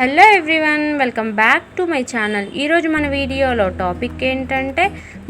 Hello everyone, welcome back to my channel. ఈరోజు మన వీడియోలో టాపిక్ ఏంటంటే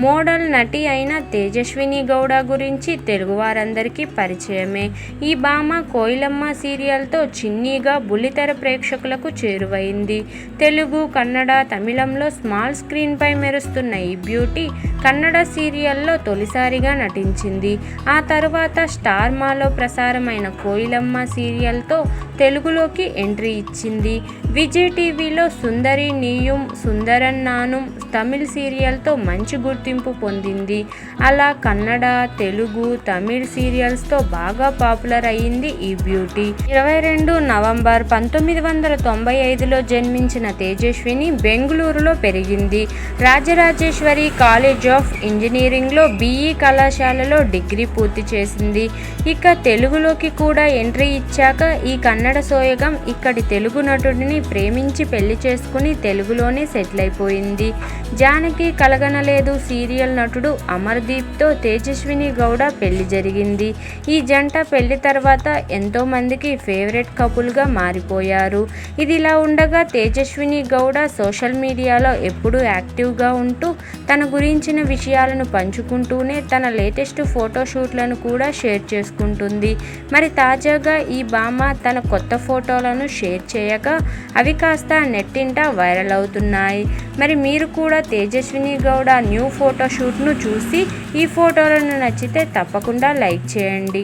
మోడల్ నటి అయిన తేజస్విని గౌడ గురించి తెలుగు వారందరికీ పరిచయమే. ఈ భామ కోయిలమ్మ సీరియల్తో చిన్నీగా బుల్లితెర ప్రేక్షకులకు చేరువైంది. తెలుగు, కన్నడ, తమిళంలో స్మాల్ స్క్రీన్పై మెరుస్తున్న ఈ బ్యూటీ కన్నడ సీరియల్లో తొలిసారిగా నటించింది. ఆ తర్వాత స్టార్ మాలో ప్రసారమైన కోయిలమ్మ సీరియల్తో తెలుగులోకి ఎంట్రీ ఇచ్చింది. విజయ్ టీవీలో సుందరి నీయుం సుందరన్ నానుం తమిళ్ సీరియల్తో మంచి గుర్తింపు పొందింది. అలా కన్నడ, తెలుగు, తమిళ్ సీరియల్స్తో బాగా పాపులర్ అయ్యింది ఈ బ్యూటీ. 22 నవంబర్ 1995లో జన్మించిన తేజస్విని బెంగళూరులో పెరిగింది. రాజరాజేశ్వరి కాలేజ్ ఆఫ్ ఇంజనీరింగ్లో BE కళాశాలలో డిగ్రీ పూర్తి చేసింది. ఇక తెలుగులోకి కూడా ఎంట్రీ ఇచ్చాక ఈ కన్నడ సోయగం ఇక్కడి తెలుగు నటుడిని ప్రేమించి పెళ్లి చేసుకుని తెలుగులోనే సెటిల్ అయిపోయింది. జానకి కలగనలేదు సీరియల్ నటుడు అమర్దీప్తో తేజస్విని గౌడ పెళ్లి జరిగింది. ఈ జంట పెళ్లి తర్వాత ఎంతో మందికి ఫేవరెట్ కపుల్గా మారిపోయారు. ఇదిలా ఉండగా తేజస్విని గౌడ సోషల్ మీడియాలో ఎప్పుడూ యాక్టివ్గా ఉంటూ తన గురించిన విషయాలను పంచుకుంటూనే తన లేటెస్ట్ ఫోటోషూట్లను కూడా షేర్ చేసుకుంటుంది. మరి తాజాగా ఈ భామ తన కొత్త ఫోటోలను షేర్ చేయగా అవి కాస్త నెట్టింట వైరల్ అవుతున్నాయి. మరి మీరు కూడా తేజస్విని గౌడ న్యూ ఫోటోషూట్ను చూసి ఈ ఫోటోలను నచ్చితే తప్పకుండా లైక్ చేయండి.